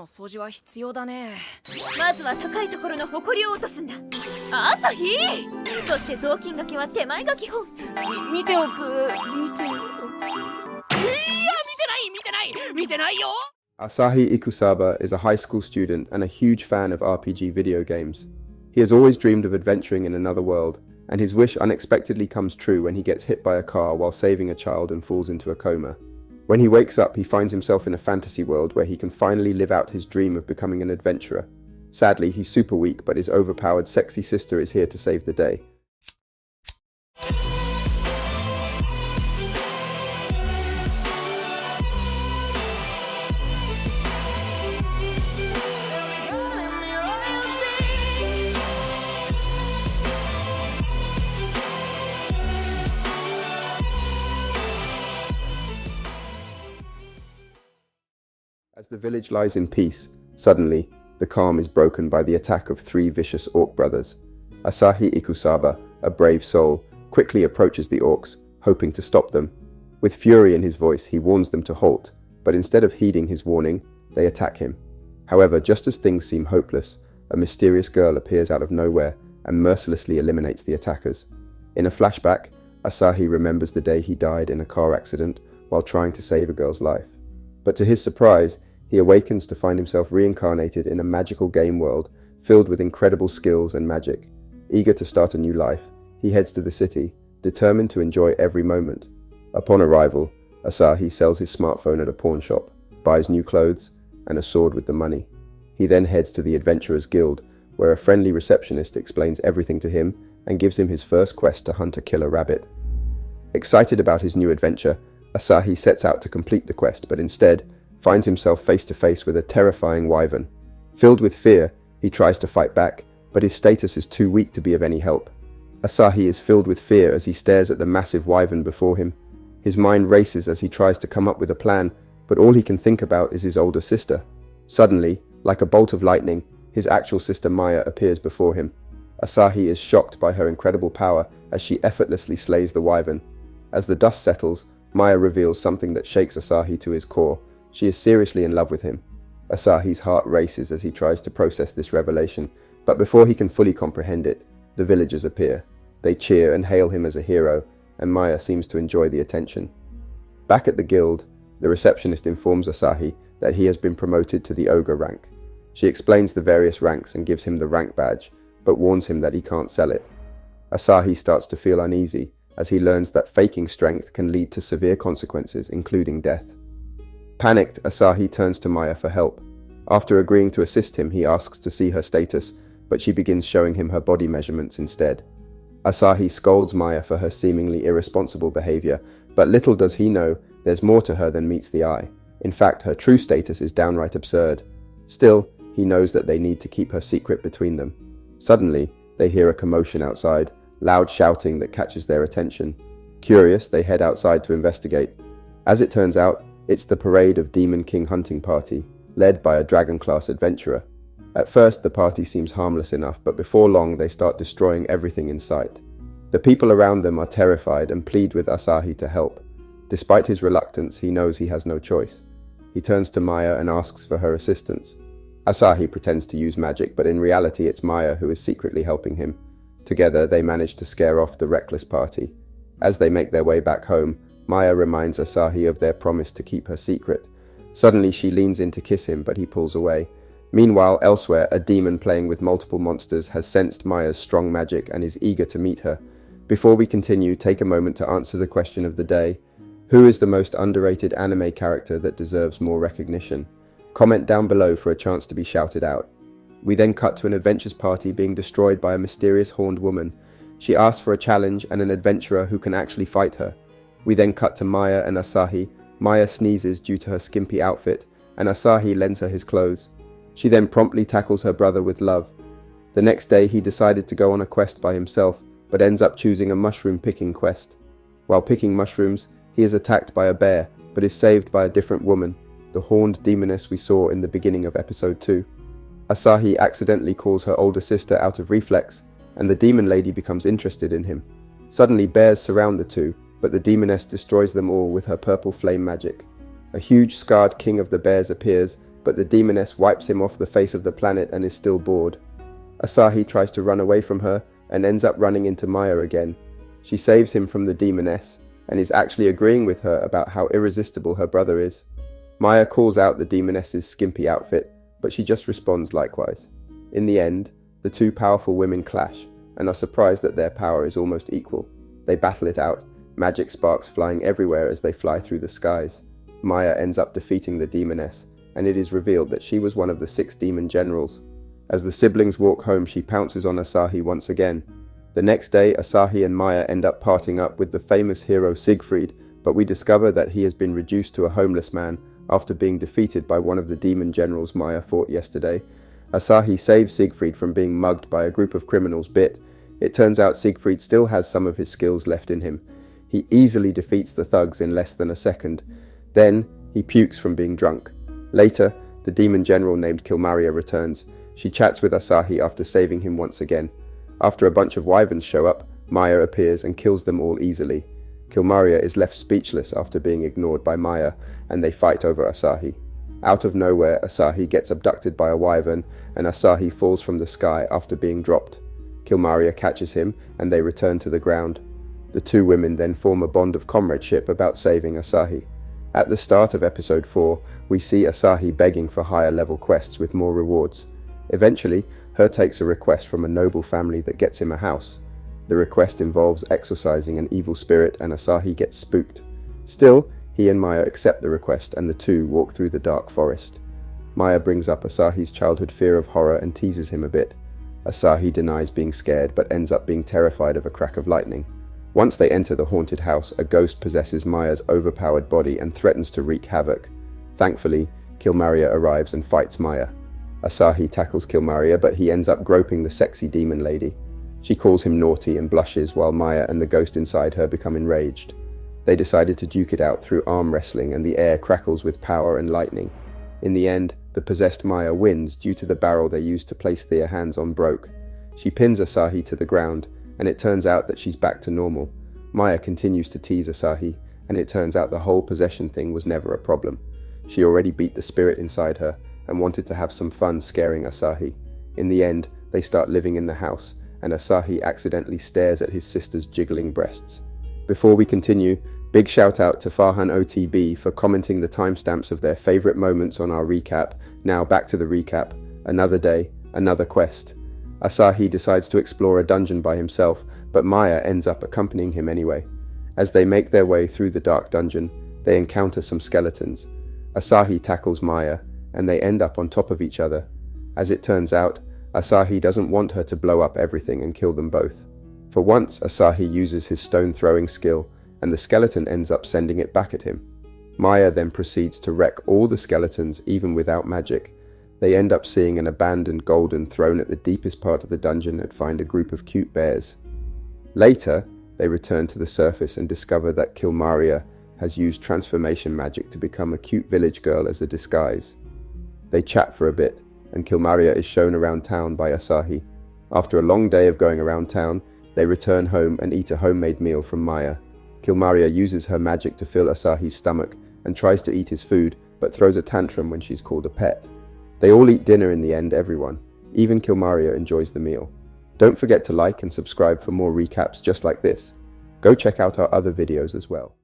掃除は必要だね。まずは高いところの埃を落とすんだ。朝日。そして雑巾がけは手前が基本。見ておく。見てないよ。 Asahi Ikusaba is a high school student and a huge fan of RPG video games. He has always dreamed of adventuring in another world, and his wish unexpectedly comes true when he gets hit by a car while saving a child and falls into a coma. When he wakes up, he finds himself in a fantasy world where he can finally live out his dream of becoming an adventurer. Sadly, he's super weak, but his overpowered sexy sister is here to save the day. As the village lies in peace, suddenly, the calm is broken by the attack of three vicious orc brothers. Asahi Ikusaba, a brave soul, quickly approaches the orcs, hoping to stop them. With fury in his voice, he warns them to halt, but instead of heeding his warning, they attack him. However, just as things seem hopeless, a mysterious girl appears out of nowhere and mercilessly eliminates the attackers. In a flashback, Asahi remembers the day he died in a car accident while trying to save a girl's life. But to his surprise, he awakens to find himself reincarnated in a magical game world filled with incredible skills and magic. Eager to start a new life, he heads to the city, determined to enjoy every moment. Upon arrival, Asahi sells his smartphone at a pawn shop, buys new clothes, and a sword with the money. He then heads to the Adventurers Guild, where a friendly receptionist explains everything to him and gives him his first quest to hunt a killer rabbit. Excited about his new adventure, Asahi sets out to complete the quest, but instead finds himself face to face with a terrifying wyvern. Filled with fear, he tries to fight back, but his status is too weak to be of any help. Asahi is filled with fear as he stares at the massive wyvern before him. His mind races as he tries to come up with a plan, but all he can think about is his older sister. Suddenly, like a bolt of lightning, his actual sister Maya appears before him. Asahi is shocked by her incredible power as she effortlessly slays the wyvern. As the dust settles, Maya reveals something that shakes Asahi to his core. She is seriously in love with him. Asahi's heart races as he tries to process this revelation, but before he can fully comprehend it, the villagers appear. They cheer and hail him as a hero, and Maya seems to enjoy the attention. Back at the guild, the receptionist informs Asahi that he has been promoted to the ogre rank. She explains the various ranks and gives him the rank badge, but warns him that he can't sell it. Asahi starts to feel uneasy as he learns that faking strength can lead to severe consequences, including death. Panicked, Asahi turns to Maya for help. After agreeing to assist him, he asks to see her status, but she begins showing him her body measurements instead. Asahi scolds Maya for her seemingly irresponsible behavior, but little does he know there's more to her than meets the eye. In fact, her true status is downright absurd. Still, he knows that they need to keep her secret between them. Suddenly, they hear a commotion outside, loud shouting that catches their attention. Curious, they head outside to investigate. As it turns out, it's the parade of Demon King hunting party, led by a dragon-class adventurer. At first, the party seems harmless enough, but before long they start destroying everything in sight. The people around them are terrified and plead with Asahi to help. Despite his reluctance, he knows he has no choice. He turns to Maya and asks for her assistance. Asahi pretends to use magic, but in reality it's Maya who is secretly helping him. Together, they manage to scare off the reckless party. As they make their way back home, Maya reminds Asahi of their promise to keep her secret. Suddenly, she leans in to kiss him, but he pulls away. Meanwhile, elsewhere, a demon playing with multiple monsters has sensed Maya's strong magic and is eager to meet her. Before we continue, take a moment to answer the question of the day. Who is the most underrated anime character that deserves more recognition? Comment down below for a chance to be shouted out. We then cut to an adventures party being destroyed by a mysterious horned woman. She asks for a challenge and an adventurer who can actually fight her. We then cut to Maya and Asahi. Maya sneezes due to her skimpy outfit, and Asahi lends her his clothes. She then promptly tackles her brother with love. The next day, he decided to go on a quest by himself, but ends up choosing a mushroom picking quest. While picking mushrooms, he is attacked by a bear, but is saved by a different woman, the horned demoness we saw in the beginning of episode 2. Asahi accidentally calls her older sister out of reflex, and the demon lady becomes interested in him. Suddenly, bears surround the two, but the demoness destroys them all with her purple flame magic. A huge scarred king of the bears appears but the demoness wipes him off the face of the planet and is still bored. Asahi tries to run away from her and ends up running into Maya again. She saves him from the demoness and is actually agreeing with her about how irresistible her brother is. Maya calls out the demoness's skimpy outfit, but she just responds likewise. In the end, the two powerful women clash and are surprised that their power is almost equal. They battle it out, magic sparks flying everywhere as they fly through the skies. Maya ends up defeating the demoness, and it is revealed that she was one of the 6 demon generals. As the siblings walk home, she pounces on Asahi once again. The next day, Asahi and Maya end up parting up with the famous hero Siegfried, but we discover that he has been reduced to a homeless man after being defeated by one of the demon generals Maya fought yesterday. Asahi saves Siegfried from being mugged by a group of criminals bit. It turns out Siegfried still has some of his skills left in him. He easily defeats the thugs in less than a second. Then, he pukes from being drunk. Later, the demon general named Kilmaria returns. She chats with Asahi after saving him once again. After a bunch of wyverns show up, Maya appears and kills them all easily. Kilmaria is left speechless after being ignored by Maya, and they fight over Asahi. Out of nowhere, Asahi gets abducted by a wyvern, and Asahi falls from the sky after being dropped. Kilmaria catches him, and they return to the ground. The two women then form a bond of comradeship about saving Asahi. At the start of episode 4, we see Asahi begging for higher level quests with more rewards. Eventually, her takes a request from a noble family that gets him a house. The request involves exorcising an evil spirit, and Asahi gets spooked. Still, he and Maya accept the request, and the two walk through the dark forest. Maya brings up Asahi's childhood fear of horror and teases him a bit. Asahi denies being scared, but ends up being terrified of a crack of lightning. Once they enter the haunted house, a ghost possesses Maya's overpowered body and threatens to wreak havoc. Thankfully, Kilmaria arrives and fights Maya. Asahi tackles Kilmaria, but he ends up groping the sexy demon lady. She calls him naughty and blushes while Maya and the ghost inside her become enraged. They decided to duke it out through arm wrestling, and the air crackles with power and lightning. In the end, the possessed Maya wins due to the barrel they used to place their hands on broke. She pins Asahi to the ground, and it turns out that she's back to normal. Maya continues to tease Asahi, and it turns out the whole possession thing was never a problem. She already beat the spirit inside her, and wanted to have some fun scaring Asahi. In the end, they start living in the house, and Asahi accidentally stares at his sister's jiggling breasts. Before we continue, big shout out to Farhan OTB for commenting the timestamps of their favourite moments on our recap. Now back to the recap. Another day, another quest. Asahi decides to explore a dungeon by himself, but Maya ends up accompanying him anyway. As they make their way through the dark dungeon, they encounter some skeletons. Asahi tackles Maya, and they end up on top of each other. As it turns out, Asahi doesn't want her to blow up everything and kill them both. For once, Asahi uses his stone-throwing skill, and the skeleton ends up sending it back at him. Maya then proceeds to wreck all the skeletons even without magic. They end up seeing an abandoned golden throne at the deepest part of the dungeon and find a group of cute bears. Later, they return to the surface and discover that Kilmaria has used transformation magic to become a cute village girl as a disguise. They chat for a bit, and Kilmaria is shown around town by Asahi. After a long day of going around town, they return home and eat a homemade meal from Maya. Kilmaria uses her magic to fill Asahi's stomach and tries to eat his food, but throws a tantrum when she's called a pet. They all eat dinner in the end, everyone. Even Kilmaria enjoys the meal. Don't forget to like and subscribe for more recaps just like this. Go check out our other videos as well.